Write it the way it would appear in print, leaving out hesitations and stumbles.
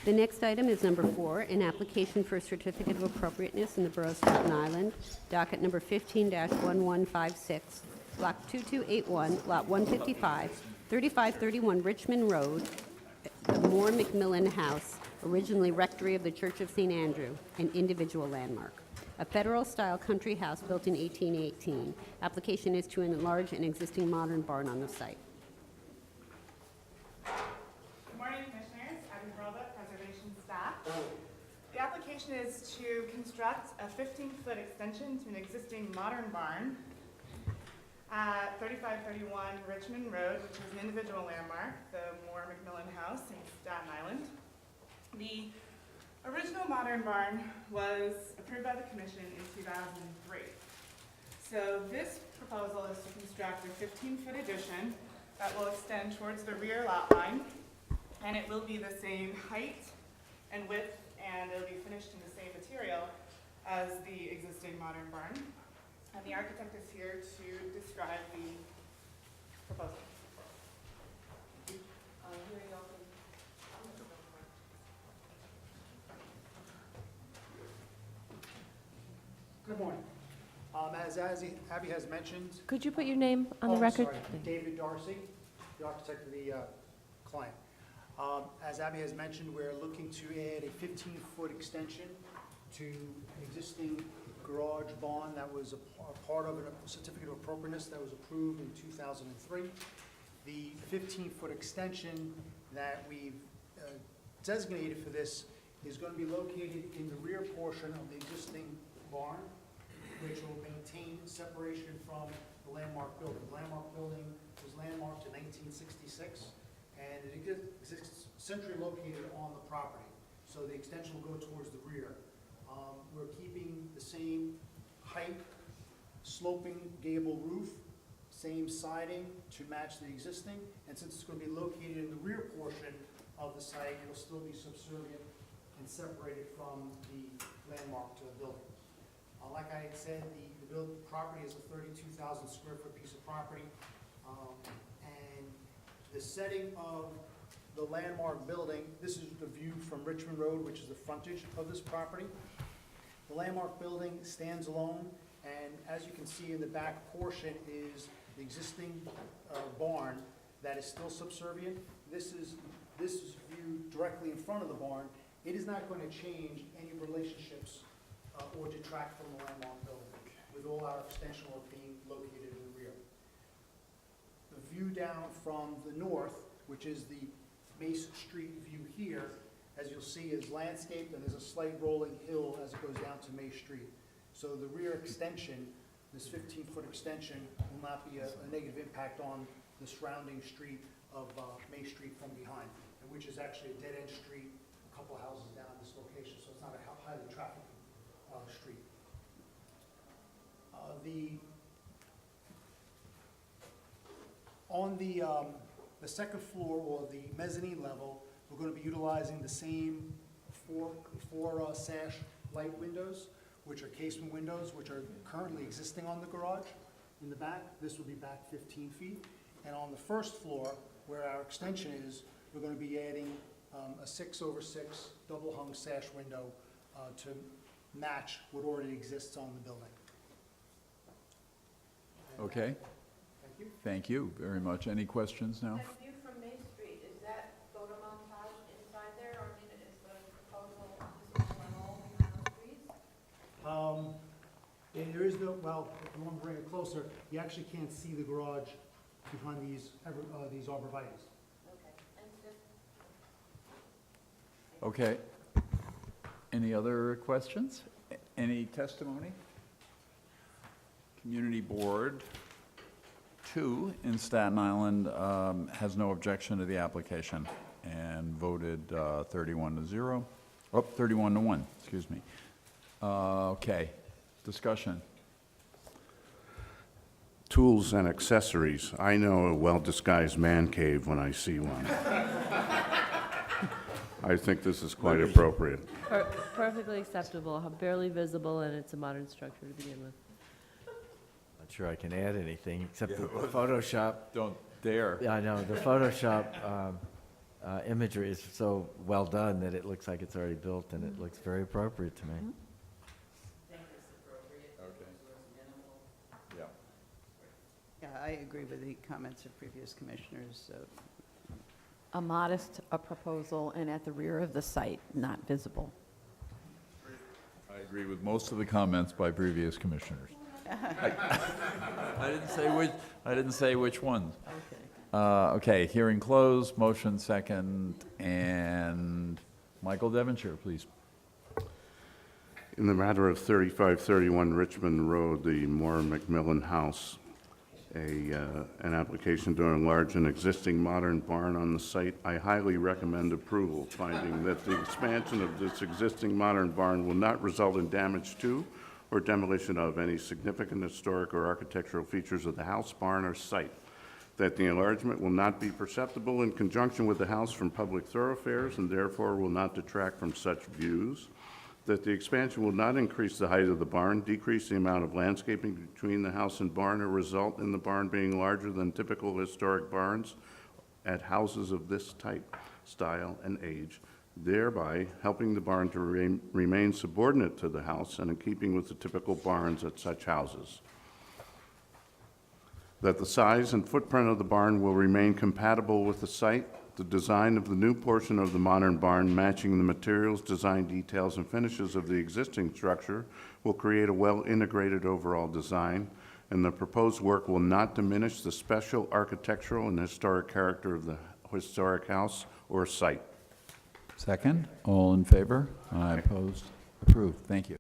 The next item is number 4, an application for a certificate of appropriateness in the Borough of Staten Island, docket number 15-1156, block 2281, lot 155, 3531 Richmond Road, the Moore Macmillan House, originally Rectory of the Church of St. Andrew, an individual landmark. A federal-style country house built in 1818. Application is to enlarge an existing modern barn on the site. Good morning, Commissioners. Abby Hurlbut, Preservation staff. The application is to construct a 15-foot extension to an existing modern barn at 3531 Richmond Road, which is an individual landmark, the Moore Macmillan House in Staten Island. The original modern barn was approved by the Commission in 2003. So this proposal is to construct a 15-foot addition that will extend towards the rear lot line, and it will be the same height and width, and it'll be finished in the same material as the existing modern barn. And the architect is here to describe the proposal. Good morning. As Abby has mentioned. Could you put your name on the record? Sorry, David Darcy, the architect of the client. As Abby has mentioned, we're looking to add a 15-foot extension to an existing garage barn that was a part of a certificate of appropriateness that was approved in 2003. The 15-foot extension that we've designated for this is going to be located in the rear portion of the existing barn, which will maintain separation from the landmark building. The landmark building was landmarked in 1966, and it exists centrally located on the property. So the extension will go towards the rear. We're keeping the same height, sloping gable roof, same siding to match the existing, and since it's going to be located in the rear portion of the site, it'll still be subservient and separated from the landmark to the building. Like I had said, the property is a 32,000 square foot piece of property, and the setting of the landmark building, this is the view from Richmond Road, which is the frontage of this property. The landmark building stands alone, and as you can see in the back portion is the existing barn that is still subservient. This is viewed directly in front of the barn. It is not going to change any relationships or detract from the landmark building, with all our extension work being located in the rear. The view down from the north, which is the Mace Street view here, as you'll see, is landscaped, and there's a slight rolling hill as it goes down to Mace Street. So the rear extension, this 15-foot extension, will not be a negative impact on the surrounding street of Mace Street from behind, which is actually a dead-end street, a couple houses down at this location, so it's not a highly trafficked street. On the second floor, or the mezzanine level, we're going to be utilizing the same four sash light windows, which are casement windows, which are currently existing on the garage in the back. This will be back 15 feet. And on the first floor, where our extension is, we're going to be adding a 6/6 double hung sash window to match what already exists on the building. Okay. Thank you. Thank you very much. Any questions now? That view from Main Street, is that photo montage inside there, or is the proposal visible on all trees? And there is no, well, if you want to bring it closer, you actually can't see the garage behind these arborvitaes. Okay. And just Okay. Any other questions? Any testimony? Community Board 2 in Staten Island has no objection to the application and voted 31-0. Oh, 31-1, excuse me. Okay, discussion. Tools and accessories. I know a well-disguised man cave when I see one. I think this is quite appropriate. perfectly acceptable, barely visible, and it's a modern structure to begin with. Not sure I can add anything, except the Photoshop. Don't dare. Yeah, I know, the Photoshop imagery is so well done that it looks like it's already built, and it looks very appropriate to me. Yeah. Yeah, I agree with the comments of previous commissioners. A modest proposal and at the rear of the site, not visible. I agree with most of the comments by previous commissioners. I didn't say which ones. Okay. Okay, hearing closed, motion second, and Michael Devonshire, please. In the matter of 3531 Richmond Road, the Moore McMillan House, an application to enlarge an existing modern barn on the site, I highly recommend approval, finding that the expansion of this existing modern barn will not result in damage to or demolition of any significant historic or architectural features of the house, barn, or site, that the enlargement will not be perceptible in conjunction with the house from public thoroughfares and therefore will not detract from such views, that the expansion will not increase the height of the barn, decrease the amount of landscaping between the house and barn, or result in the barn being larger than typical historic barns at houses of this type, style, and age, thereby helping the barn to remain subordinate to the house and in keeping with the typical barns at such houses. That the size and footprint of the barn will remain compatible with the site, the design of the new portion of the modern barn matching the materials, design details, and finishes of the existing structure will create a well-integrated overall design, and the proposed work will not diminish the special architectural and historic character of the historic house or site. Second, all in favor? Aye. Opposed? Approved. Thank you.